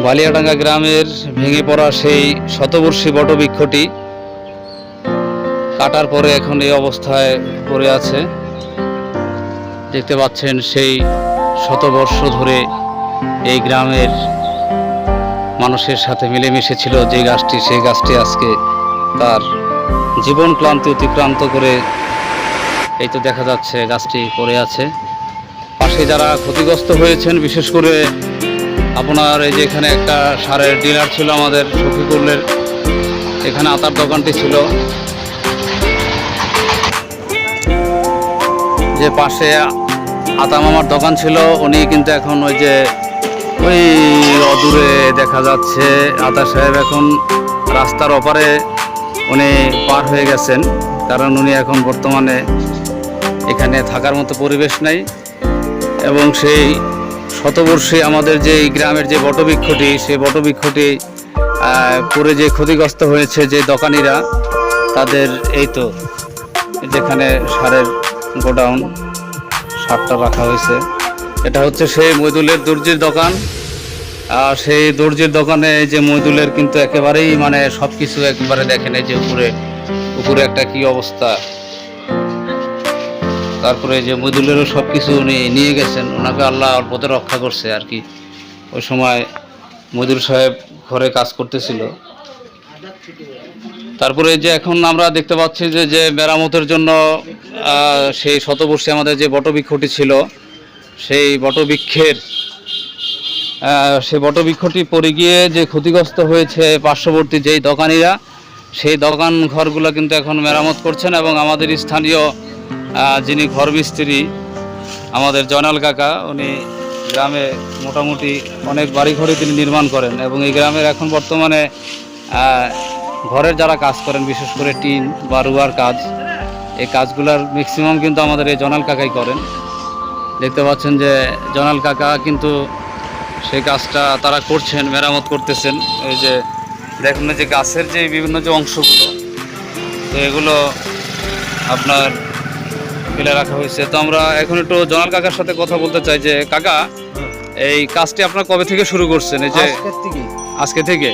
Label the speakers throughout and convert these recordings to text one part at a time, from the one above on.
Speaker 1: বালিয়াডাঙ্গা গ্রামের ভেঙে পড়া সেই শতবর্ষী বটবৃক্ষটি কাটার পরে এখন এই অবস্থায় পড়ে আছে। দেখতে পাচ্ছেন সেই শতবর্ষ ধরে এই গ্রামের মানুষের সাথে মিলেমিশে ছিল যে গাছটি, সেই গাছটি আজকে তার জীবন ক্লান্তি অতিক্রান্ত করে এই তো দেখা যাচ্ছে গাছটি পড়ে আছে। পাশে যারা ক্ষতিগ্রস্ত হয়েছেন, বিশেষ করে আপনার এই যে এখানে একটা সারের ডিলার ছিল আমাদের শফিকুলের, এখানে আতার দোকানটি ছিল, যে পাশে আতা মামার দোকান ছিল, উনি কিন্তু এখন ওই অদূরে দেখা যাচ্ছে আতা সাহেব এখন রাস্তার ওপারে উনি পার হয়ে গেছেন, কারণ উনি এখন বর্তমানে এখানে থাকার মতো পরিবেশ নাই। এবং সেই শতবর্ষে আমাদের যে এই গ্রামের যে বটবৃক্ষটি, সেই বটবৃক্ষটি পরে যে ক্ষতিগ্রস্ত হয়েছে যে দোকানিরা, তাদের এই তো যেখানে সারের গোডাউন সারটা রাখা হয়েছে, এটা হচ্ছে সেই মইদুলের দর্জির দোকান। আর সেই দর্জির দোকানে যে মইদুলের কিন্তু একেবারেই সব কিছু একেবারে দেখেন, এই যে উপরে একটা কি অবস্থা। তারপরে যে মইদুলেরও সব কিছু উনি নিয়ে গেছেন, ওনাকে আল্লাহ ওর পথে রক্ষা করছে আর কি। ওই সময় মইদুল সাহেব ঘরে কাজ করতেছিল। তারপরে যে এখন আমরা দেখতে পাচ্ছি যে মেরামতের জন্য সেই শতবর্ষে আমাদের যে বটবৃক্ষটি ছিল, সেই বটবৃক্ষটি পড়ে গিয়ে যে ক্ষতিগ্রস্ত হয়েছে পার্শ্ববর্তী যেই দোকানিরা, সেই দোকান ঘরগুলো কিন্তু এখন মেরামত করছেন। এবং আমাদের স্থানীয় যিনি ঘর মিস্ত্রি আমাদের জয়নাল কাকা, উনি গ্রামে মোটামুটি অনেক বাড়িঘরই তিনি নির্মাণ করেন। এবং এই গ্রামের এখন বর্তমানে ঘরের যারা কাজ করেন, বিশেষ করে টিন বা রুয়ার কাজ, এই কাজগুলোর ম্যাক্সিমাম কিন্তু আমাদের এই জয়নাল কাকাই করেন। দেখতে পাচ্ছেন যে জয়নাল কাকা কিন্তু সেই কাজটা তারা করছেন, মেরামত করতেছেন। এই যে দেখুন যে গাছের যে বিভিন্ন যে অংশগুলো, তো এগুলো আপনার ফেলে রাখা হয়েছে। তো আমরা এখন একটু জয়নাল কাকার সাথে কথা বলতে চাই যে কাকা, এই কাজটি আপনার কবে থেকে শুরু করছেন? এই যে আজকে থেকে।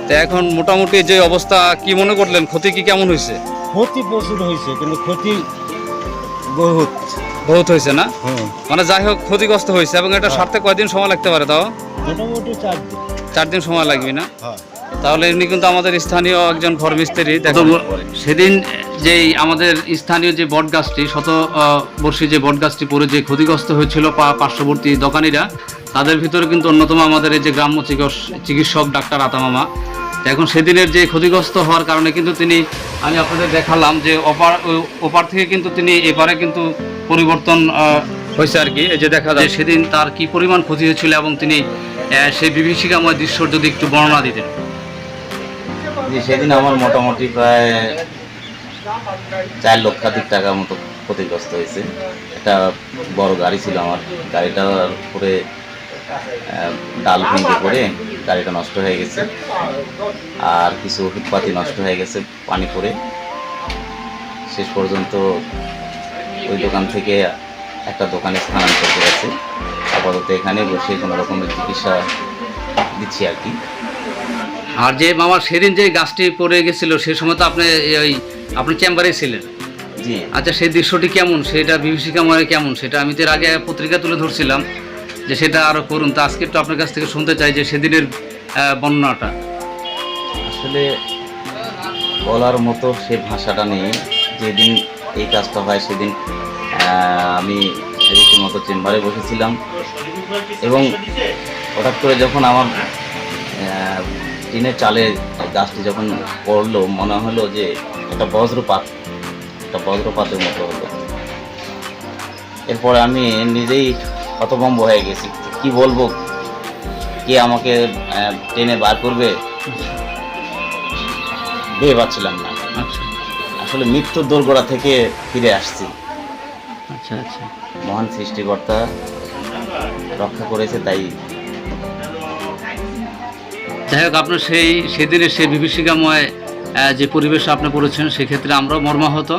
Speaker 1: তো এখন মোটামুটি যে অবস্থা, কি মনে করলেন, ক্ষতি কি কেমন হয়েছে?
Speaker 2: ক্ষতি প্রচুর হয়েছে, কিন্তু ক্ষতি
Speaker 1: বহুত হয়েছে না? যাই হোক ক্ষতিগ্রস্ত হয়েছে। এবং এটা সারতে কয়দিন সময় লাগতে পারে? তাও
Speaker 2: মোটামুটি
Speaker 1: 4 দিন সময় লাগবে না? তাহলে এমনি কিন্তু আমাদের স্থানীয় একজন ঘর মিস্ত্রি, দেখুন সেদিন যেই আমাদের স্থানীয় যে বট গাছটি, শতবর্ষী যে বট গাছটি পরে যে ক্ষতিগ্রস্ত হয়েছিল পার্শ্ববর্তী দোকানিরা, তাদের ভিতরে কিন্তু অন্যতম আমাদের এই যে গ্রাম্য চিকিৎসক ডাক্তার আতা মামা। এখন সেদিনের যে ক্ষতিগ্রস্ত হওয়ার কারণে কিন্তু আমি আপনাদের দেখালাম যে ওপার থেকে কিন্তু তিনি এপারে কিন্তু পরিবর্তন হয়েছে আর কি। এই যে দেখা যায় সেদিন তার কি পরিমাণ ক্ষতি হয়েছিল, এবং তিনি সেই বিভীষিকাময় দৃশ্যর যদি একটু বর্ণনা দিতেন।
Speaker 3: যে সেদিন আমার মোটামুটি প্রায় 4 লক্ষাধিক টাকার মতো ক্ষতিগ্রস্ত হয়েছে। একটা বড় গাড়ি ছিল আমার, গাড়িটার উপরে ডাল ভেঙে পড়ে গাড়িটা নষ্ট হয়ে গেছে, আর কিছু ওষুধপাতি নষ্ট হয়ে গেছে পানি পড়ে। শেষ পর্যন্ত ওই দোকান থেকে একটা দোকানে স্থানান্তর করেছে। আপাতত এখানে বসে কোনো রকমের চিকিৎসা দিচ্ছি আর কি।
Speaker 1: আর যে মামা সেদিন যে গাছটি পড়ে গেছিল, সে সময় তো আপনি চেম্বারে ছিলেন।
Speaker 3: জি।
Speaker 1: আচ্ছা, সেই দৃশ্যটি কেমন, সেটা বিভীষিকাময় কেমন, সেটা আমি তো এর আগে পত্রিকা তুলে ধরছিলাম যে সেটা আরও করুন। তো আজকে একটু আপনার কাছ থেকে শুনতে চাই যে সেদিনের বর্ণনাটা।
Speaker 3: আসলে বলার মতো সে ভাষাটা নেই। যেদিন এই কাজটা হয় সেদিন আমি রীতিমতো চেম্বারে বসেছিলাম, এবং হঠাৎ করে যখন আমার টিনের চালে গাছটি যখন পড়লো, মনে হলো যে একটা বজ্রপাতের মতো হলো। এরপরে আমি নিজেই হতভম্ব হয়ে গেছি, কি বলবো, কে আমাকে টেনে বার করবে ভেবে পাচ্ছিলাম না। আসলে মৃত্যুর দোরগোড়া থেকে ফিরে আসছি।
Speaker 1: আচ্ছা আচ্ছা,
Speaker 3: মহান সৃষ্টিকর্তা রক্ষা করেছে, তাই
Speaker 1: যাই হোক আপনার সেদিনের সেই বিভীষিকাময় যে পরিবেশ আপনি পড়েছেন, সেক্ষেত্রে আমরাও মর্মাহত।